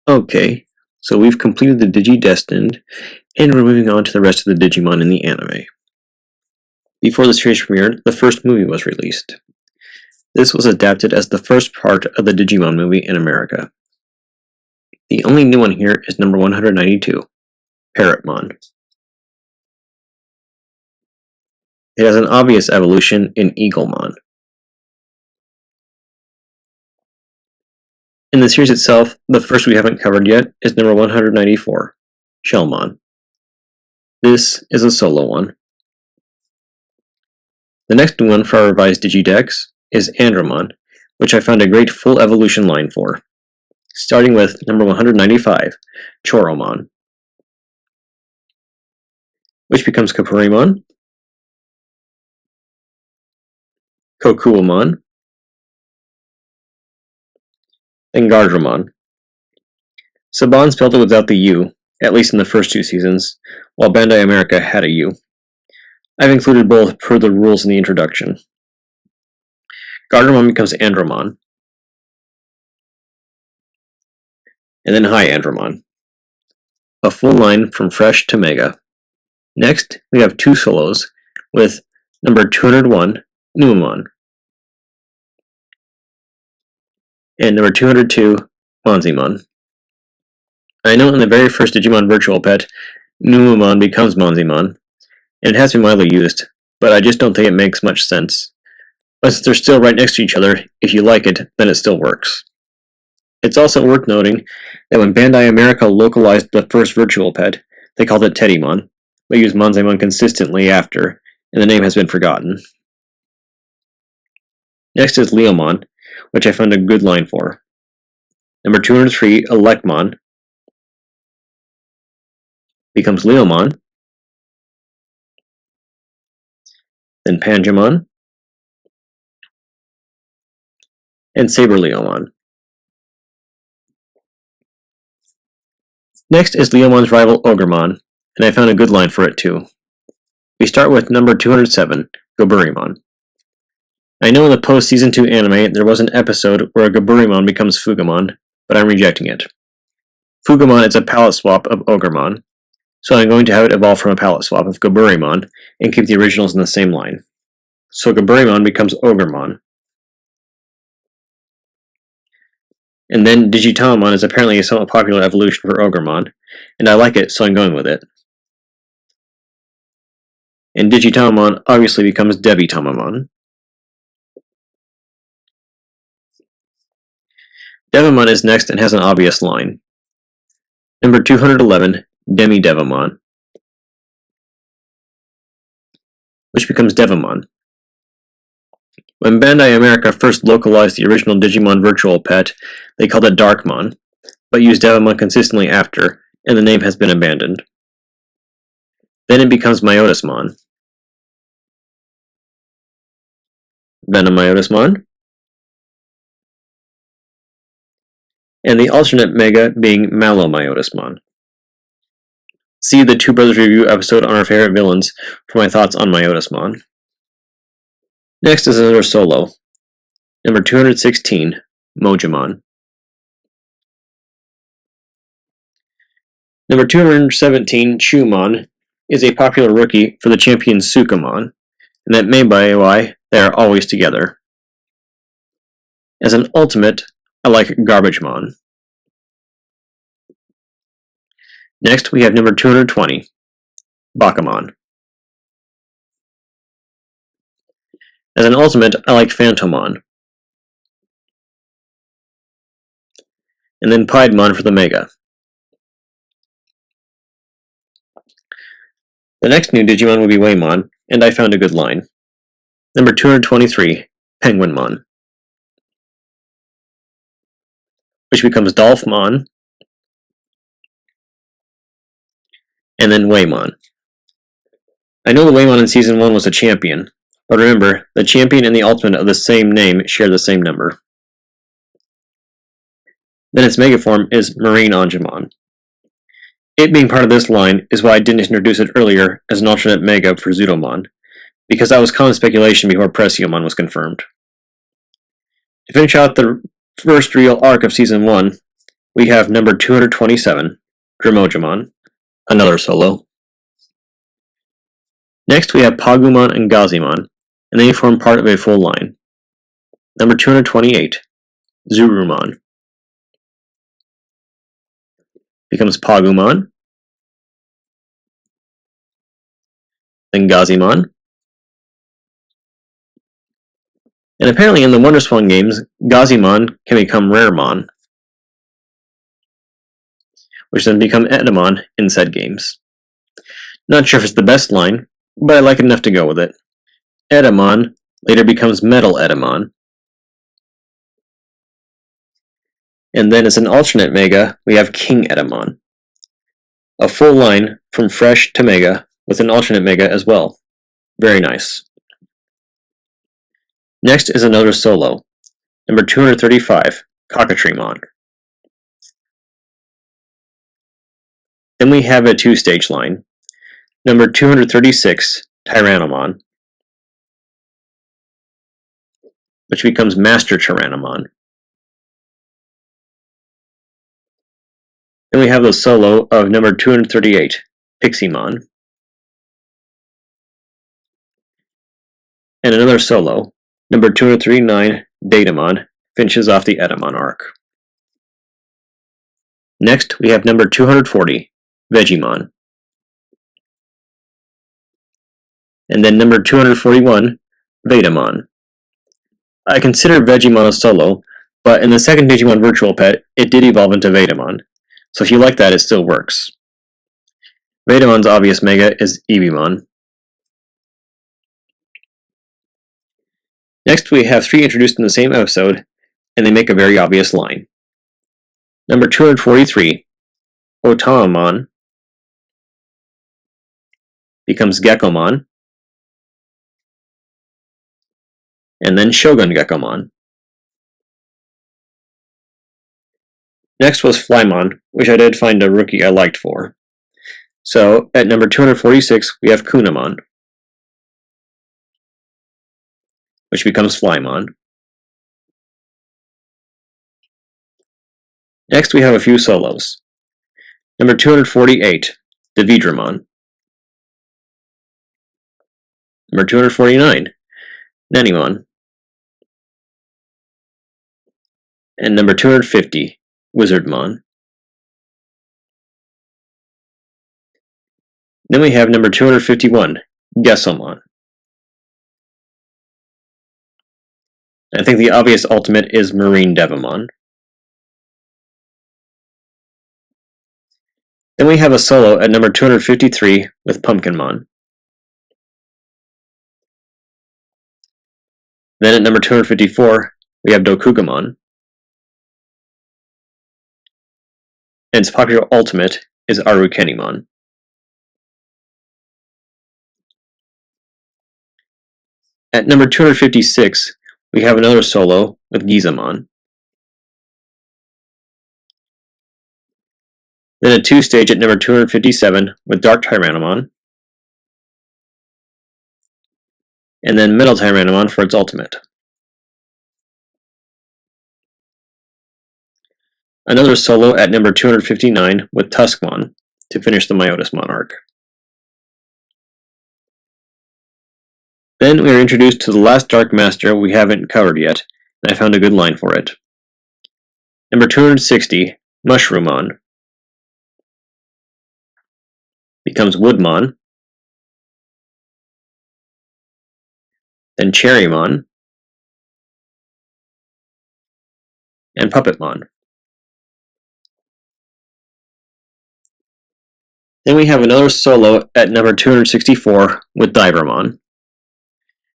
Okay, so we've completed the Digidestined, and we're moving on to the rest of the Digimon in the anime. Before the series premiered, the first movie was released. This was adapted as the first part of the Digimon movie in America. The only new one here is number 192, Parrotmon. It has an obvious evolution in Eaglemon. In the series itself, the first we haven't covered yet is number 194, Shellmon. This is a solo one. The next one for our revised Digidex is Andromon, which I found a great full evolution line for, starting with number 195, Choromon, which becomes Kapurimon, Kokuamon, and Gardramon. Saban spelled it without the U, at least in the first two seasons, while Bandai America had a U. I've included both per the rules in the introduction. Gardramon becomes Andromon, and then High Andromon. A full line from Fresh to Mega. Next, we have two solos, with number 201, Numamon, and number 202, Monzimon. I know in the very first Digimon Virtual Pet, Numamon becomes Monzimon, and it has been widely used, but I just don't think it makes much sense. But since they're still right next to each other, if you like it, then it still works. It's also worth noting that when Bandai America localized the first Virtual Pet, they called it Teddymon, but used Monzimon consistently after, and the name has been forgotten. Next is Leomon, which I found a good line for. Number 203, Elecmon, becomes Leomon, then Pangemon, and Saberleomon. Next is Leomon's rival Ogremon, and I found a good line for it too. We start with number 207, Goburimon. I know in the post-Season 2 anime there was an episode where a Goburimon becomes Fugamon, but I'm rejecting it. Fugamon is a palette swap of Ogremon, so I'm going to have it evolve from a palette swap of Goburimon and keep the originals in the same line. So Goburimon becomes Ogremon. And then Digitamon is apparently a somewhat popular evolution for Ogremon, and I like it, so I'm going with it. And Digitamon obviously becomes Devitamamon. Devamon is next and has an obvious line. Number 211, Demidevamon, which becomes Devamon. When Bandai America first localized the original Digimon Virtual Pet, they called it Darkmon, but used Devamon consistently after, and the name has been abandoned. Then it becomes Myotismon, Venomyotismon, and the alternate Mega being Malomyotismon. See the Two Brothers review episode on our favorite villains for my thoughts on Myotismon. Next is another solo. Number 216, Mojimon. Number 217, Chumon, is a popular rookie for the champion Sukamon, and that may be why they are always together. As an ultimate, I like Garbagemon. Next, we have number 220, Bakamon. As an ultimate, I like Phantomon. And then Piedmon for the Mega. The next new Digimon will be Waymon, and I found a good line. Number 223, Penguinmon, which becomes Dolphmon, and then Waymon. I know the Waymon in Season 1 was a champion, but remember, the champion and the ultimate of the same name share the same number. Then its mega form is Marine Angemon. It being part of this line is why I didn't introduce it earlier as an alternate mega for Zudomon, because that was common speculation before Presiomon was confirmed. To finish out the first real arc of Season 1, we have number 227, Dromojimon, another solo. Next we have Pagumon and Gazimon, and they form part of a full line. Number 228, Zurumon, becomes Pagumon, then Gazimon, and apparently in the WonderSwan games, Gazimon can become Raremon, which then become Etamon in said games. Not sure if it's the best line, but I like it enough to go with it. Etamon later becomes Metal Etamon. And then as an alternate Mega, we have King Etamon. A full line from Fresh to Mega with an alternate Mega as well. Very nice. Next is another solo, number 235, Cockatreemon. Then we have a two-stage line, number 236, Tyrannomon, which becomes Master Tyrannomon. Then we have the solo of number 238, Piximon, and another solo, number 239, Datamon, finishes off the Etamon arc. Next, we have number 240, Vegemon. And then number 241, Vetamon. I consider Vegemon a solo, but in the second Digimon Virtual Pet, it did evolve into Vetamon, so if you like that, it still works. Vetamon's obvious Mega is Eevemon. Next, we have three introduced in the same episode, and they make a very obvious line. Number 243, Otamamon, becomes Gekomon, and then Shogun Gekomon. Next was Flymon, which I did find a rookie I liked for. So, at number 246, we have Kunamon, which becomes Flymon. Next, we have a few solos. Number 248, Dividramon. Number 249, Nenimon. And number 250, Wizardmon. Then we have number 251, Gesomon. I think the obvious ultimate is Marine Devimon. Then we have a solo at number 253 with Pumpkinmon. Then at number 254, we have Dokugamon. And its popular ultimate is Arukenimon. At number 256, we have another solo with Gizamon. Then a two-stage at number 257 with Dark Tyrannomon. And then Metal Tyrannomon for its ultimate. Another solo at number 259 with Tuskmon to finish the Myotismon arc. Then we are introduced to the last Dark Master we haven't covered yet, and I found a good line for it. Number 260, Mushroomon, becomes Woodmon, then Cherrymon, and Puppetmon. Then we have another solo at number 264 with Divermon.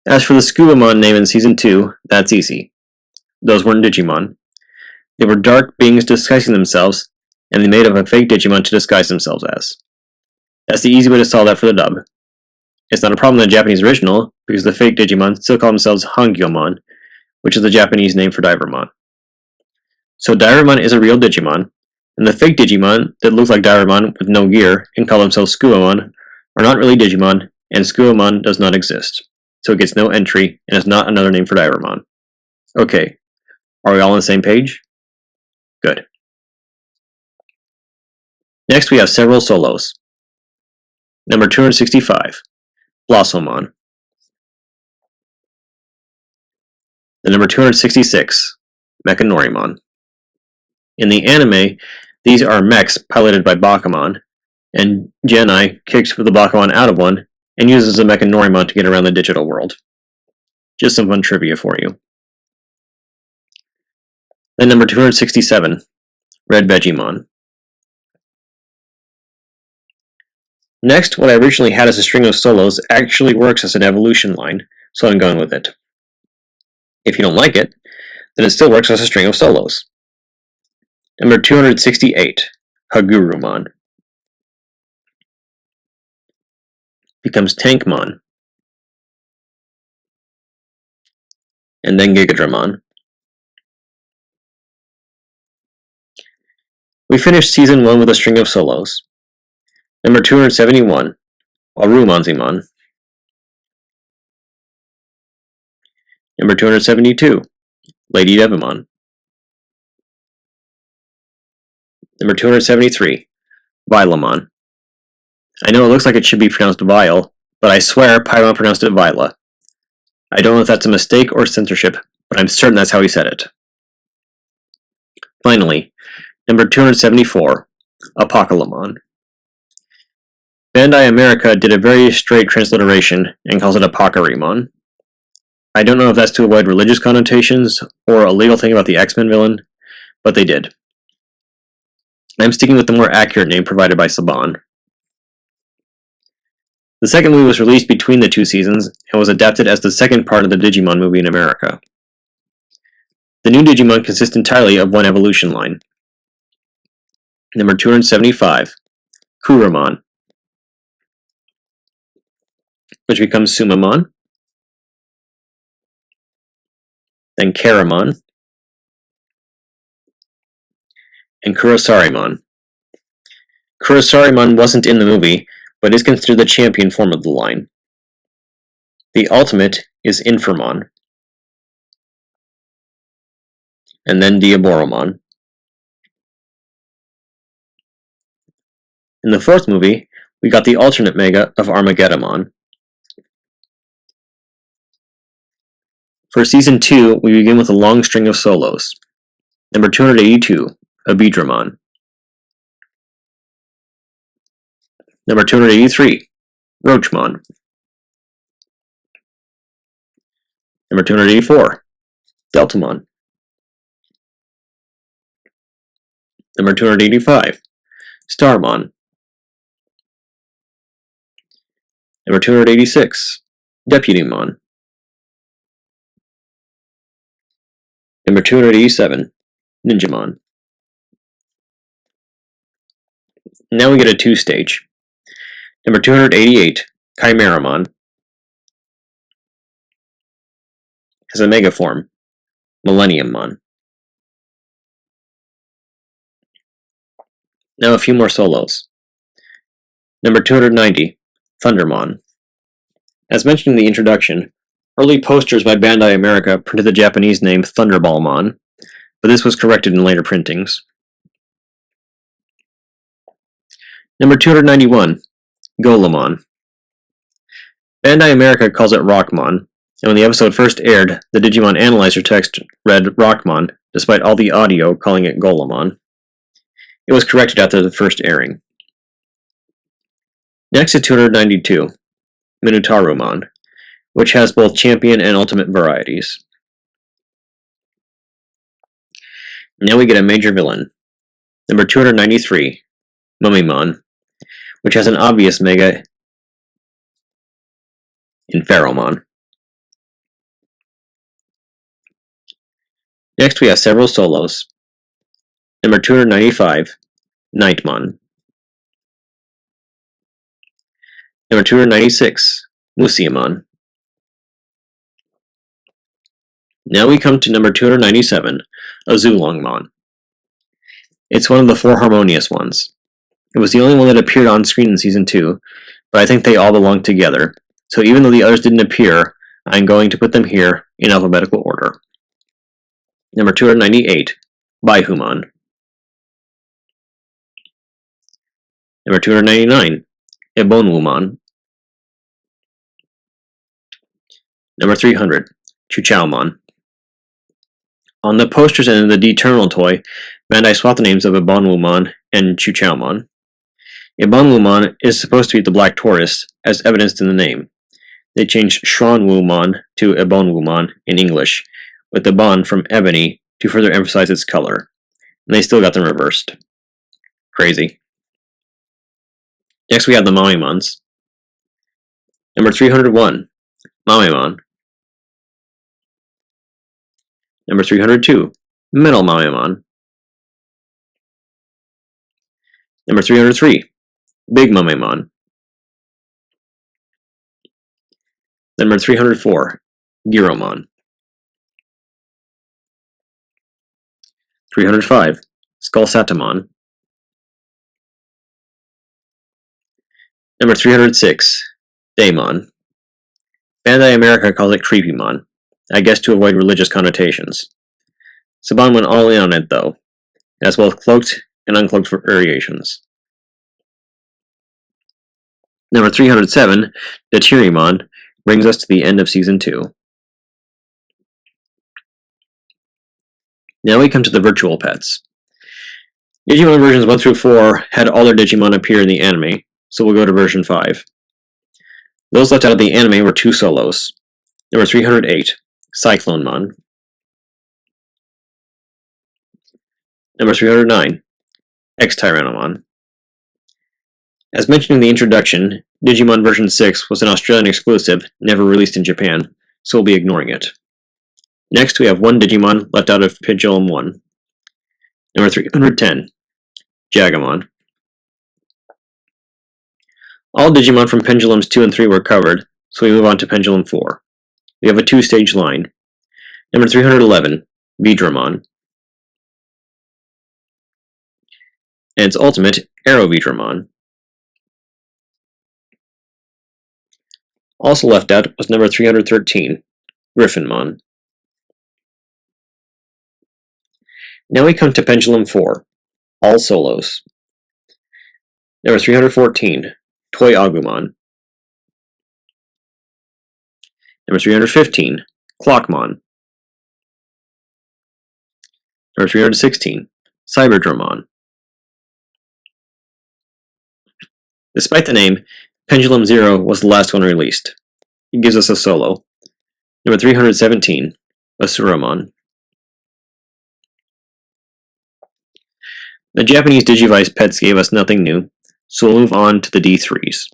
As for the Scubamon name in Season 2, that's easy. Those weren't Digimon. They were dark beings disguising themselves, and they made up a fake Digimon to disguise themselves as. That's the easy way to solve that for the dub. It's not a problem in the Japanese original, because the fake Digimon still call themselves Hangyomon, which is the Japanese name for Divermon. So Divermon is a real Digimon, and the fake Digimon that look like Divermon with no gear and call themselves Scubamon are not really Digimon, and Scubamon does not exist. So it gets no entry, and is not another name for Divermon. Okay, are we all on the same page? Good. Next we have several solos. Number 265, Blossomon. The number 266, Mechanorimon. In the anime, these are mechs piloted by Bakumon, and Genai kicks the Bakumon out of one and uses a Mechanorimon to get around the digital world. Just some fun trivia for you. Then number 267, Red Vegiemon. Next, what I originally had as a string of solos actually works as an evolution line, so I'm going with it. If you don't like it, then it still works as a string of solos. Number 268, Hagurumon. Becomes Tankmon. And then Gigadramon. We finished Season 1 with a string of solos. Number 271, Warumonzimon. Number 272, Lady Devimon. Number 273, Vilamon. I know it looks like it should be pronounced Vile, but I swear Paimon pronounced it Vila. I don't know if that's a mistake or censorship, but I'm certain that's how he said it. Finally, number 274, Apocalypmon. Bandai America did a very straight transliteration and calls it Apocarimon. I don't know if that's to avoid religious connotations or a legal thing about the X-Men villain, but they did. I'm sticking with the more accurate name provided by Saban. The second movie was released between the two seasons and was adapted as the second part of the Digimon movie in America. The new Digimon consists entirely of one evolution line. Number 275, Kuramon, which becomes Sumamon, then Karamon, and Kurosarimon. Kurosarimon wasn't in the movie, but is considered the champion form of the line. The ultimate is Infirmon, and then Diaboromon. In the fourth movie, we got the alternate mega of Armageddon. For Season 2, we begin with a long string of solos. Number 282, Abidramon. Number 283, Roachmon. Number 284, Deltamon. Number 285, Starmon. Number 286, Deputymon. Number 287, Ninjamon. Now we get a two-stage. Number 288, Chimeramon. Has a mega form, Millenniummon. Now a few more solos. Number 290, Thundermon. As mentioned in the introduction, early posters by Bandai America printed the Japanese name Thunderballmon, but this was corrected in later printings. Number 291, Golemon. Bandai America calls it Rockmon, and when the episode first aired, the Digimon Analyzer text read Rockmon, despite all the audio calling it Golemon. It was corrected after the first airing. Next is 292, Minotaurumon, which has both champion and ultimate varieties. Now we get a major villain. Number 293, Mummymon, which has an obvious mega in Pharaohmon. Next we have several solos. Number 295, Nightmon. Number 296, Musiamon. Now we come to number 297, Azulongmon. It's one of the four harmonious ones. It was the only one that appeared on screen in Season 2, but I think they all belong together, so even though the others didn't appear, I'm going to put them here in alphabetical order. Number 298, Baihumon. Number 299, Ebonwumon. Number 300, Chuchaomon. On the posters and in the D-Terminal toy, Bandai swapped the names of Ebonwumon and Chuchaomon. Ebonwumon is supposed to be the Black Taurus, as evidenced in the name. They changed Shronwumon to Ebonwumon in English, with the Bon from ebony to further emphasize its color. And they still got them reversed. Crazy. Next we have the Mamemons. Number 301, Mamemon. Number 302, Metal Mamemon. Number 303, Big Mamemon. Number 304, Giromon. 305, Skullsatamon. Number 306, Daemon. Bandai America calls it Creepymon, I guess to avoid religious connotations. Saban went all in on it though. It has both cloaked and uncloaked variations. Number 307, Dachirimon, brings us to the end of Season 2. Now we come to the virtual pets. Digimon versions 1 through 4 had all their Digimon appear in the anime, so we'll go to version 5. Those left out of the anime were 2 solos. Number 308, Cyclonemon. Number 309, X-Tyrannomon. As mentioned in the introduction, Digimon version 6 was an Australian exclusive, never released in Japan, so we'll be ignoring it. Next we have 1 Digimon left out of Pendulum 1. Number 310, Jagamon. All Digimon from Pendulums 2 and 3 were covered, so we move on to Pendulum 4. We have a 2-stage line. Number 311, Vidramon. And its ultimate, Aerovidramon. Also left out was number 313, Griffinmon. Now we come to Pendulum 4, all solos. Number 314, Toy Agumon. Number 315, Clockmon. Number 316, Cyberdramon. Despite the name, Pendulum 0 was the last one released. It gives us a solo. Number 317, Asuramon. The Japanese Digivice pets gave us nothing new, so we'll move on to the D3s.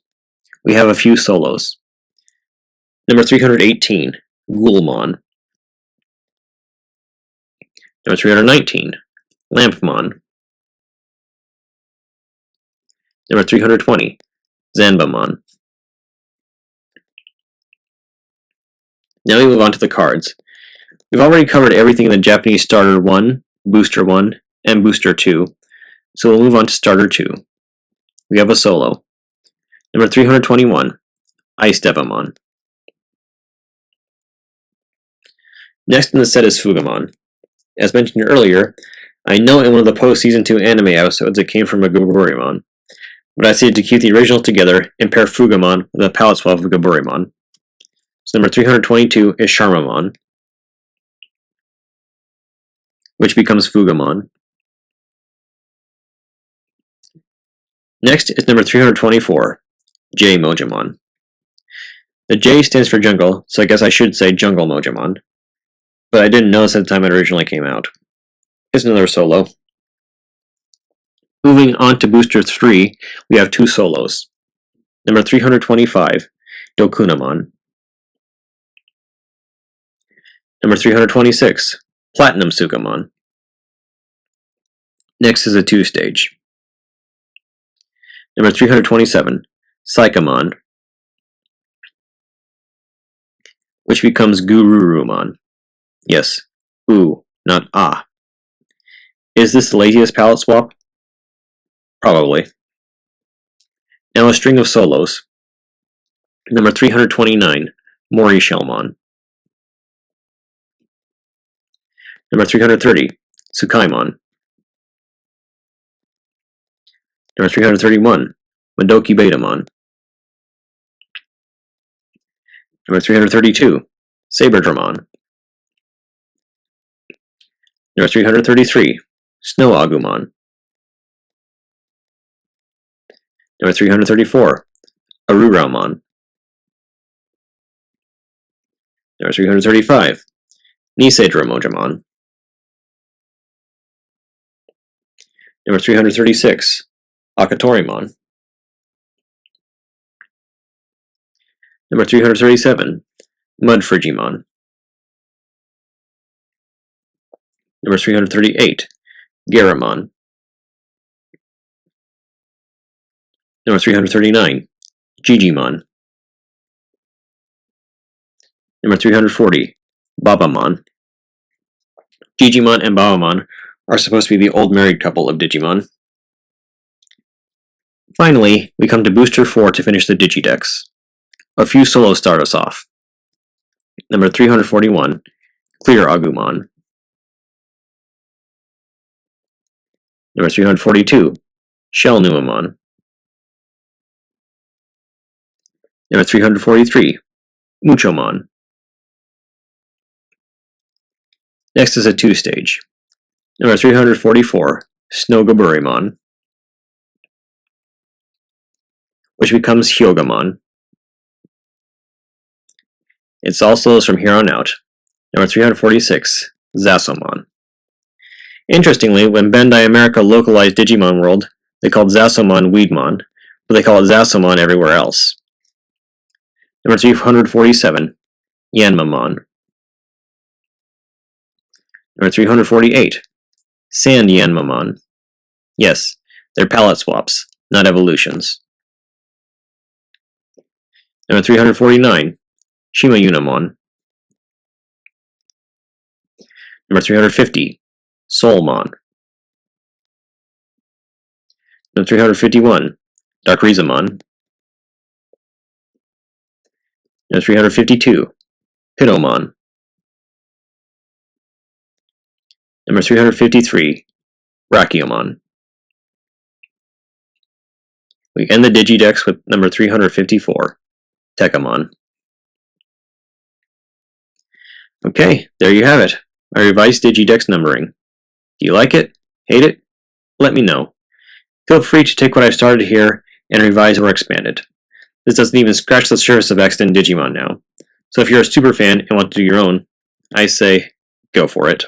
We have a few solos. Number 318, Ghoulmon. Number 319, Lampmon. Number 320, Zanbamon. Now we move on to the cards. We've already covered everything in the Japanese Starter 1, Booster 1, and Booster 2, so we'll move on to Starter 2. We have a solo. Number 321, Ice Devamon. Next in the set is Fugamon. As mentioned earlier, I know in one of the post-Season 2 anime episodes it came from a Gaburimon, but I decided to keep the original together and pair Fugamon with a palette swap of Gaburimon. So number 322 is Charmamon, which becomes Fugamon. Next is number 324, J Mojamon. The J stands for jungle, so I guess I should say Jungle Mojamon, but I didn't notice at the time it originally came out. Here's another solo. Moving on to Booster 3, we have 2 solos. Number 325, Dokunamon. Number 326, Platinum Sukamon. Next is a 2-stage. Number 327, Psychomon, which becomes Gururumon. Yes, ooh, not ah. Is this the laziest palette swap? Probably. Now a string of solos. Number 329, Morishellmon. Number 330, Tsukaimon. Number 331, Madoki Betamon. Number 332, Saberdramon. Number 333, Snow Agumon. Number 334, Aruramon. Number 335, Niseidramojamon. Number 336, Akatorimon. Number 337, Mudfrigimon. Number 338, Garamon. Number 339, Digimon. Number 340, Babamon. Digimon and Babamon are supposed to be the old married couple of Digimon. Finally, we come to Booster 4 to finish the Digidex. A few solos start us off. Number 341, Clear Agumon. Number 342, Shell Numamon. Number 343, Muchomon. Next is a 2-stage. Number 344, Snowgaburimon, which becomes Hyogamon. It's all solos from here on out. Number 346, Zasomon. Interestingly, when Bandai America localized Digimon World, they called Zasomon Weedmon, but they call it Zasomon everywhere else. Number 347, Yanmamon. Number 348, Sand Yanmamon. Yes, they're palette swaps, not evolutions. Number 349, Shima Unamon. Number 350, Soulmon. Number 351, Darkrizamon. Number 352, Pinomon. Number 353, Rakiomon. We end the Digidex with number 354, Tekamon. Okay, there you have it, our revised Digidex numbering. Do you like it? Hate it? Let me know. Feel free to take what I've started here and revise or expand it. This doesn't even scratch the surface of Extant Digimon now, so if you're a super fan and want to do your own, I say, go for it.